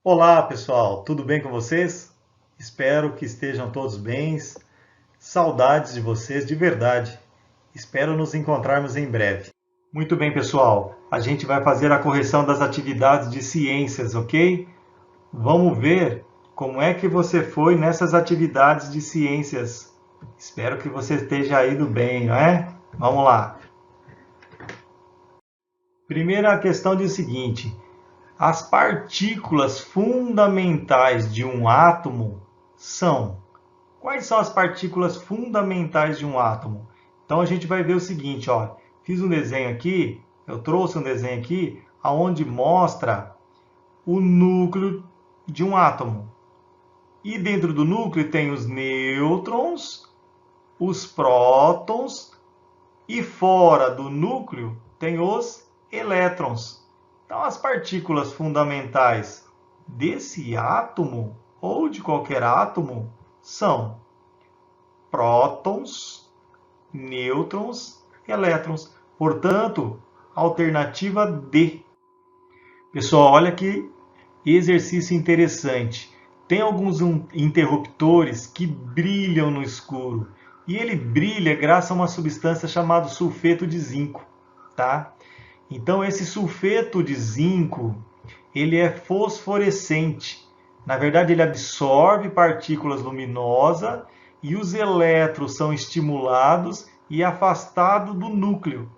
Olá, pessoal, tudo bem com vocês? Espero que estejam todos bem. Saudades de vocês, de verdade. Espero nos encontrarmos em breve. Muito bem, pessoal. A gente vai fazer a correção das atividades de ciências, ok? Vamos ver como é que você foi nessas atividades de ciências. Espero que você esteja indo bem, não é? Vamos lá. Primeira questão diz o seguinte: as partículas fundamentais de um átomo são. Quais são as partículas fundamentais de um átomo? Então a gente vai ver o seguinte, ó. Fiz um desenho aqui, eu trouxe um desenho aqui, aonde mostra o núcleo de um átomo. E dentro do núcleo tem os nêutrons, os prótons e fora do núcleo tem os elétrons. Então, as partículas fundamentais desse átomo ou de qualquer átomo são prótons, nêutrons e elétrons. Portanto, alternativa D. Pessoal, olha que exercício interessante. Tem alguns interruptores que brilham no escuro. E ele brilha graças a uma substância chamada sulfeto de zinco, tá? Então esse sulfeto de zinco, ele é fosforescente. Na verdade, ele absorve partículas luminosas e os elétrons são estimulados e afastados do núcleo.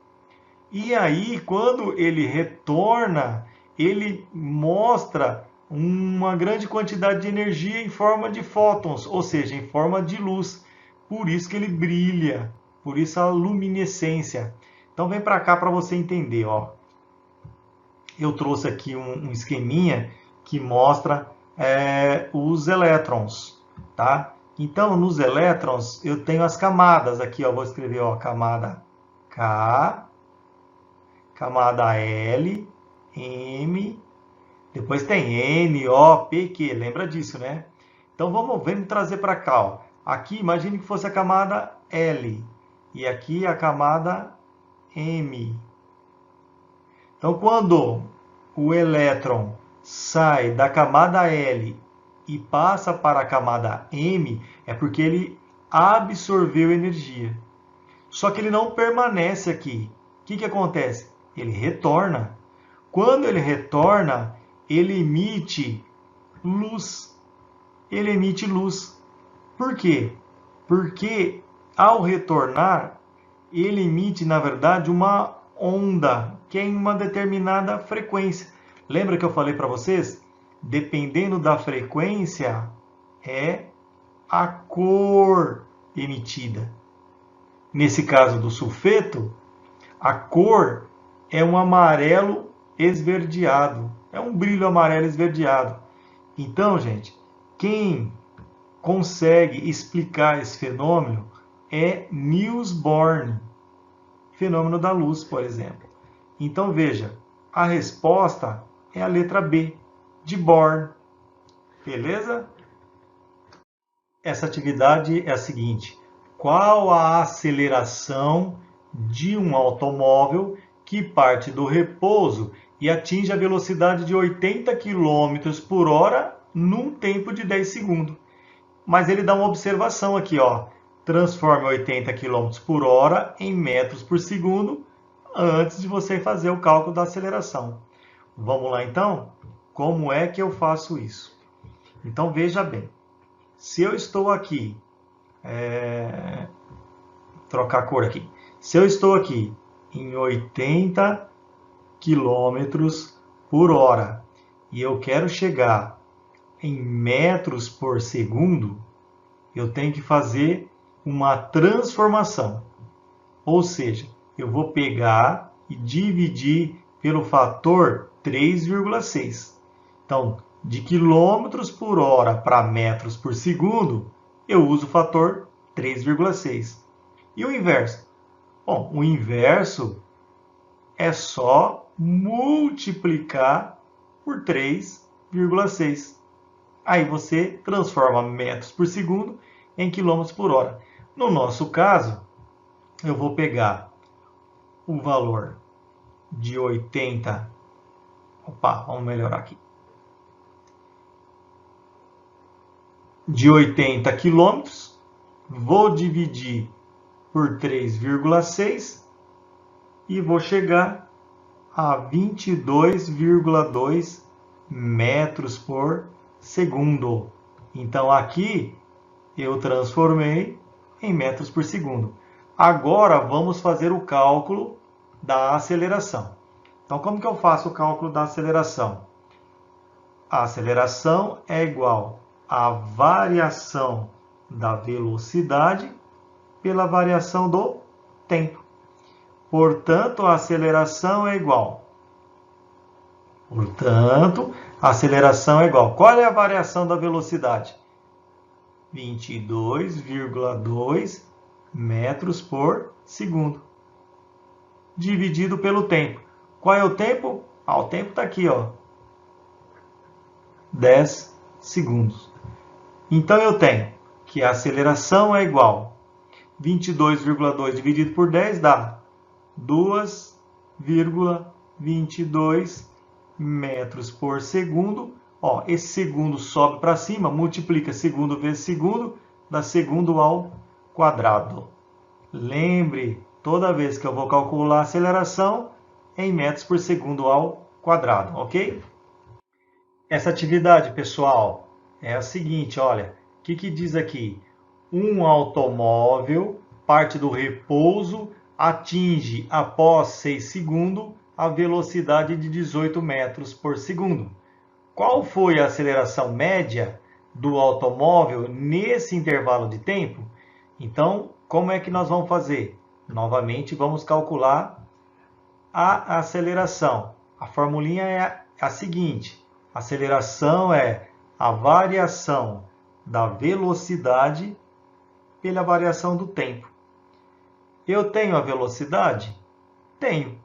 E aí, quando ele retorna, ele mostra uma grande quantidade de energia em forma de fótons, ou seja, em forma de luz. Por isso que ele brilha, por isso a luminescência. Então vem para cá para você entender, ó. Eu trouxe aqui um esqueminha que mostra os elétrons, tá? Então, nos elétrons, eu tenho as camadas aqui, ó, vou escrever, ó, camada K, camada L, M, depois tem N, O, P, Q, lembra disso, né? Então, vamos trazer para cá, ó. Aqui, imagine que fosse a camada L, e aqui a camada M. Então, quando o elétron sai da camada L e passa para a camada M, é porque ele absorveu energia. Só que ele não permanece aqui. O que acontece? Ele retorna. Quando ele retorna, ele emite luz. Ele emite luz. Por quê? Porque ao retornar, ele emite, na verdade, uma onda que é em uma determinada frequência. Lembra que eu falei para vocês? Dependendo da frequência, é a cor emitida. Nesse caso do sulfeto, a cor é um amarelo esverdeado. É um brilho amarelo esverdeado. Então, gente, quem consegue explicar esse fenômeno é Niels Bohr, fenômeno da luz, por exemplo. Então veja, a resposta é a letra B, de Bohr. Beleza? Essa atividade é a seguinte: qual a aceleração de um automóvel que parte do repouso e atinge a velocidade de 80 km por hora num tempo de 10 segundos? Mas ele dá uma observação aqui, ó. Transforme 80 km por hora em metros por segundo antes de você fazer o cálculo da aceleração. Vamos lá então? Como é que eu faço isso? Então veja bem, se eu estou aqui, trocar a cor aqui, se eu estou aqui em 80 km por hora e eu quero chegar em metros por segundo, eu tenho que fazer uma transformação. Ou seja, eu vou pegar e dividir pelo fator 3,6. Então, de quilômetros por hora para metros por segundo, eu uso o fator 3,6. E o inverso? Bom, o inverso é só multiplicar por 3,6. Aí você transforma metros por segundo em quilômetros por hora. No nosso caso, eu vou pegar o valor de 80. Opa, vamos melhorar aqui. de 80 km, vou dividir por 3,6 e vou chegar a 22,2 metros por segundo. Então aqui eu transformei em metros por segundo. Agora vamos fazer o cálculo da aceleração. Então como que eu faço o cálculo da aceleração? A aceleração é igual à variação da velocidade pela variação do tempo. Portanto, a aceleração é igual. Qual é a variação da velocidade? 22,2 metros por segundo. Dividido pelo tempo. Qual é o tempo? O tempo está aqui, ó. 10 segundos. Então eu tenho que a aceleração é igual 22,2 dividido por 10 dá 2,22 metros por segundo. Ó, esse segundo sobe para cima, multiplica segundo vezes segundo, dá segundo ao quadrado. Lembre, toda vez que eu vou calcular a aceleração, em metros por segundo ao quadrado, ok? Essa atividade, pessoal, é a seguinte, olha, o que diz aqui? Um automóvel parte do repouso, atinge após 6 segundos a velocidade de 18 metros por segundo. Qual foi a aceleração média do automóvel nesse intervalo de tempo? Então, como é que nós vamos fazer? Novamente, vamos calcular a aceleração. A formulinha é a seguinte. A aceleração é a variação da velocidade pela variação do tempo. Eu tenho a velocidade? Tenho.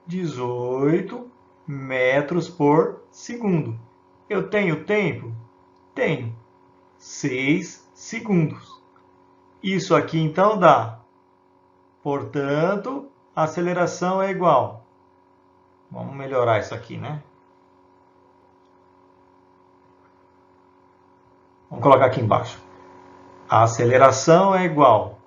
18 metros por segundo. Eu tenho tempo? Tenho. 6 segundos. Isso aqui então dá. Portanto, a aceleração é igual. Vamos melhorar isso aqui, né? Vamos colocar aqui embaixo. A aceleração é igual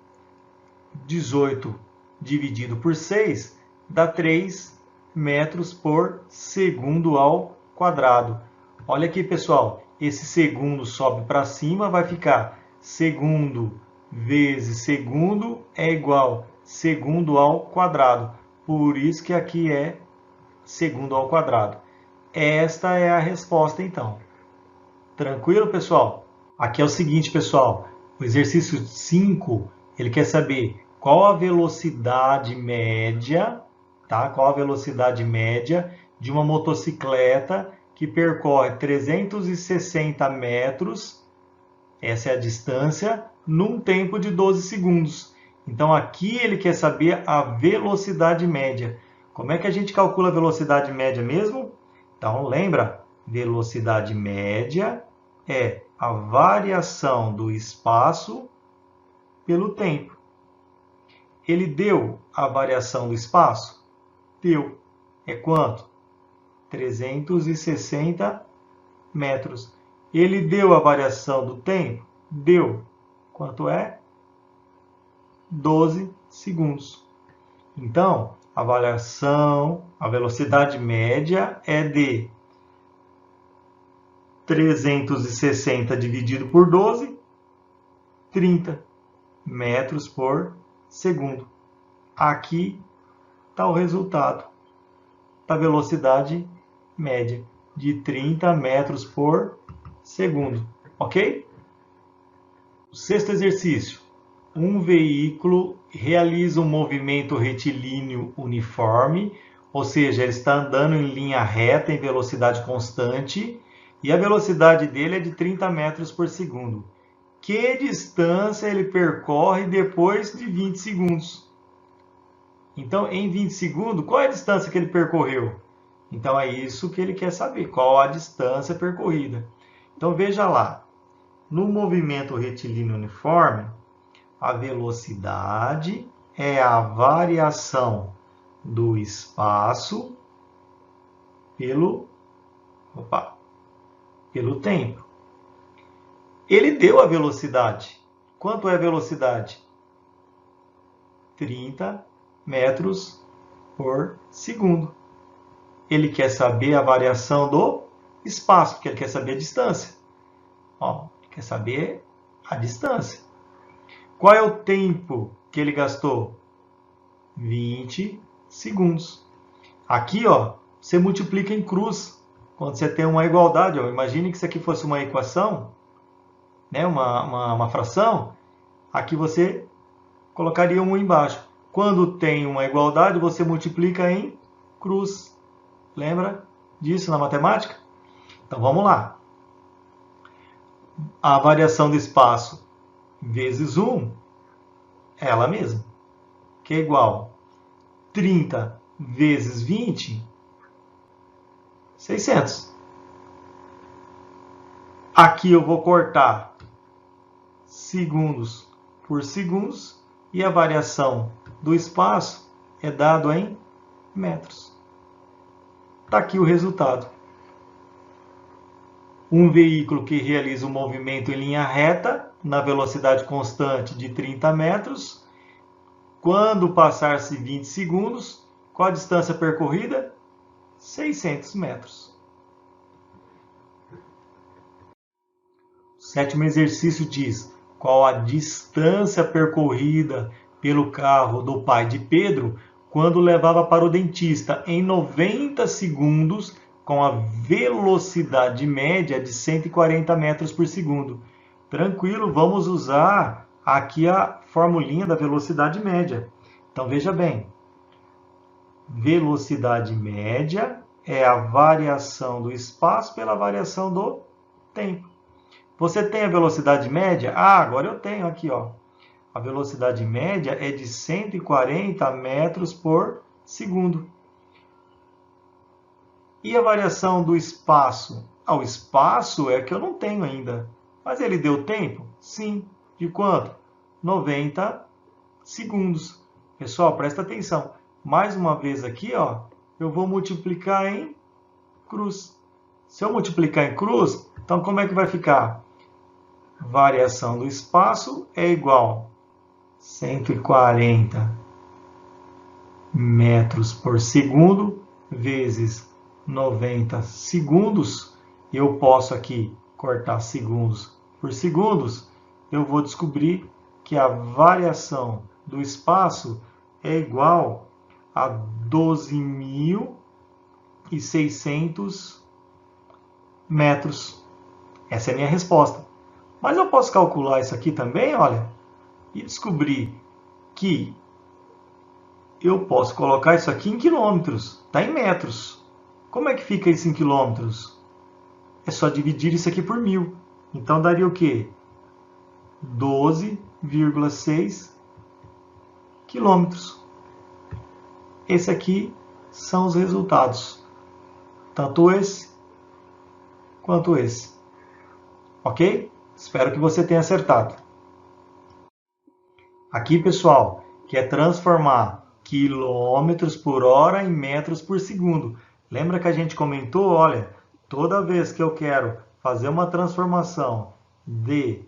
18 dividido por 6 dá 3 metros por segundo ao quadrado. Olha aqui, pessoal, esse segundo sobe para cima, vai ficar segundo vezes segundo é igual segundo ao quadrado. Por isso que aqui é segundo ao quadrado. Esta é a resposta, então. Tranquilo, pessoal? Aqui é o seguinte, pessoal, o exercício 5, ele quer saber qual a velocidade média, tá? Qual a velocidade média de uma motocicleta que percorre 360 metros, essa é a distância, num tempo de 12 segundos. Então aqui ele quer saber a velocidade média. Como é que a gente calcula a velocidade média mesmo? Então lembra, velocidade média é a variação do espaço pelo tempo. Ele deu a variação do espaço? Deu. É quanto? 360 metros. Ele deu a variação do tempo? Deu. Quanto é? 12 segundos. Então, a velocidade média é de 360 dividido por 12, 30 metros por segundo. Aqui está o resultado da velocidade média de 30 metros por segundo, ok? O sexto exercício. Um veículo realiza um movimento retilíneo uniforme, ou seja, ele está andando em linha reta em velocidade constante e a velocidade dele é de 30 metros por segundo. Que distância ele percorre depois de 20 segundos? Então, em 20 segundos, qual é a distância que ele percorreu? Então, é isso que ele quer saber, qual a distância percorrida. Então, veja lá, no movimento retilíneo uniforme, a velocidade é a variação do espaço pelo tempo. Ele deu a velocidade. Quanto é a velocidade? 30 metros por segundo. Ele quer saber a variação do espaço, porque ele quer saber a distância. Ó, ele quer saber a distância. Qual é o tempo que ele gastou? 20 segundos. Aqui, ó, você multiplica em cruz. Quando você tem uma igualdade, ó, imagine que isso aqui fosse uma equação, né, uma fração. Aqui você colocaria 1 embaixo. Quando tem uma igualdade, você multiplica em cruz. Lembra disso na matemática? Então vamos lá. A variação do espaço vezes 1 é ela mesma, que é igual 30 vezes 20, 600. Aqui eu vou cortar segundos por segundos e a variação do espaço é dado em metros. Está aqui o resultado. Um veículo que realiza um movimento em linha reta, na velocidade constante de 30 metros, quando passar-se 20 segundos, qual a distância percorrida? 600 metros. O sétimo exercício diz: qual a distância percorrida pelo carro do pai de Pedro quando levava para o dentista em 90 segundos com a velocidade média de 140 metros por segundo. Tranquilo, vamos usar aqui a formulinha da velocidade média. Então veja bem, velocidade média é a variação do espaço pela variação do tempo. Você tem a velocidade média? Ah, agora eu tenho aqui, ó. A velocidade média é de 140 metros por segundo. E a variação do espaço? Ah, o espaço é que eu não tenho ainda. Mas ele deu tempo? Sim. De quanto? 90 segundos. Pessoal, presta atenção. Mais uma vez aqui, ó, eu vou multiplicar em cruz. Se eu multiplicar em cruz, então como é que vai ficar? Variação do espaço é igual a 140 metros por segundo vezes 90 segundos. Eu posso aqui cortar segundos por segundos. Eu vou descobrir que a variação do espaço é igual a 12.600 metros. Essa é a minha resposta. Mas eu posso calcular isso aqui também, olha, e descobrir que eu posso colocar isso aqui em quilômetros, está em metros. Como é que fica isso em quilômetros? É só dividir isso aqui por 1000. Então daria o quê? 12,6 quilômetros. Esse aqui são os resultados. Tanto esse quanto esse. Ok? Espero que você tenha acertado. Aqui, pessoal, que é transformar quilômetros por hora em metros por segundo. Lembra que a gente comentou, olha, toda vez que eu quero fazer uma transformação de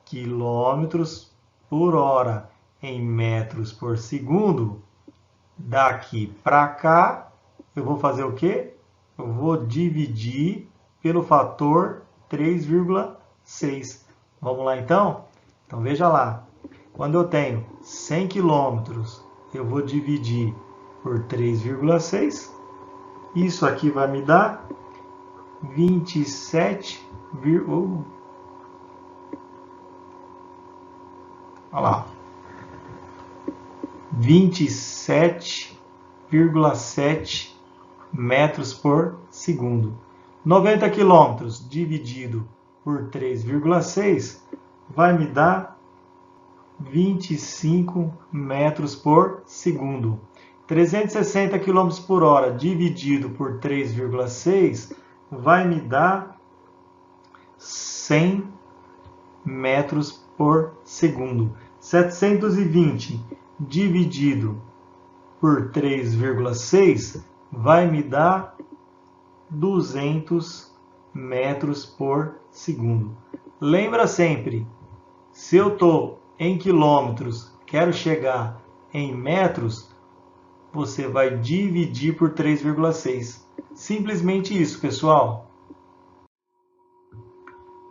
quilômetros por hora em metros por segundo, daqui para cá, eu vou fazer o quê? Eu vou dividir pelo fator 3,6. Vamos lá então? Então veja lá. Quando eu tenho 100 quilômetros, eu vou dividir por 3,6. Isso aqui vai me dar 27, olha lá, 27,7 metros por segundo. 90 quilômetros dividido por 3,6 vai me dar 25 metros por segundo. 360 km por hora dividido por 3,6 vai me dar 100 metros por segundo. 720 dividido por 3,6 vai me dar 200 metros por segundo. Lembra sempre, se eu estou em quilômetros, quero chegar em metros, você vai dividir por 3,6. Simplesmente isso, pessoal.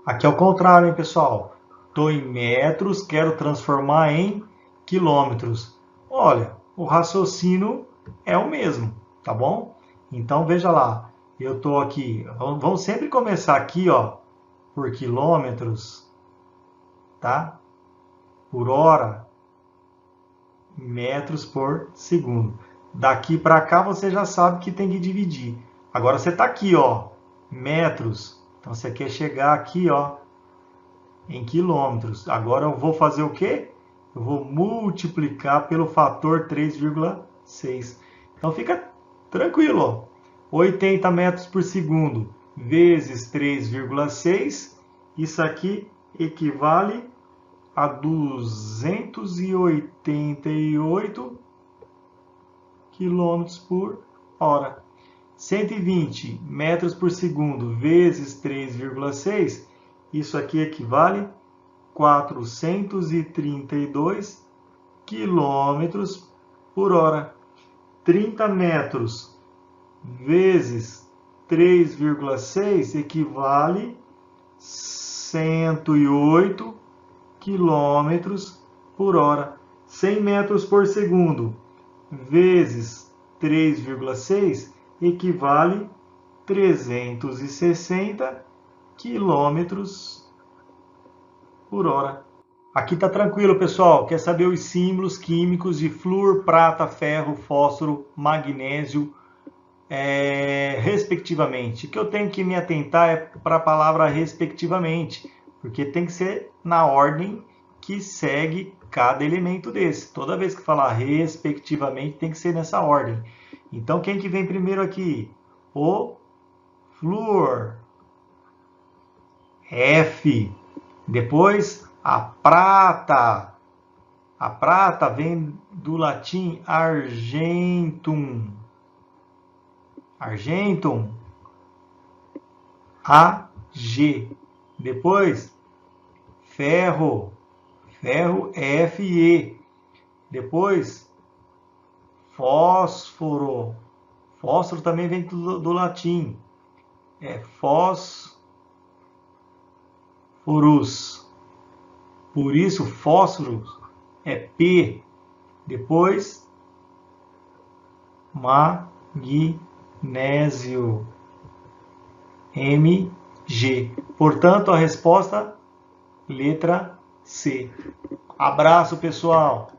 Aqui é o contrário, hein, pessoal? Estou em metros, quero transformar em quilômetros. Olha, o raciocínio é o mesmo, tá bom? Então, veja lá. Eu estou aqui, vamos sempre começar aqui, ó, por quilômetros, tá? Por hora, metros por segundo. Daqui para cá você já sabe que tem que dividir. Agora você está aqui, ó, metros. Então você quer chegar aqui, ó, em quilômetros. Agora eu vou fazer o quê? Eu vou multiplicar pelo fator 3,6. Então fica tranquilo, ó. 80 metros por segundo vezes 3,6. Isso aqui equivale a 288 quilômetros por hora. 120 metros por segundo vezes 3,6, isso aqui equivale a 432 quilômetros por hora. 30 metros vezes 3,6 equivale a 108 quilômetros por hora. 100 metros por segundo vezes 3,6 equivale a 360 quilômetros por hora. Aqui está tranquilo, pessoal. Quer saber os símbolos químicos de flúor, prata, ferro, fósforo, magnésio, respectivamente? O que eu tenho que me atentar é para a palavra respectivamente, porque tem que ser na ordem que segue cada elemento desse. Toda vez que falar respectivamente, tem que ser nessa ordem. Então, quem que vem primeiro aqui? O flúor, F. Depois, a prata. A prata vem do latim argentum. Argentum, AG. Depois, ferro. Ferro, FE. Depois, fósforo. Fósforo também vem do latim. É fósforos. Por isso, fósforo é P. Depois, magnésio, MG. Portanto, a resposta, letra C. Abraço, pessoal!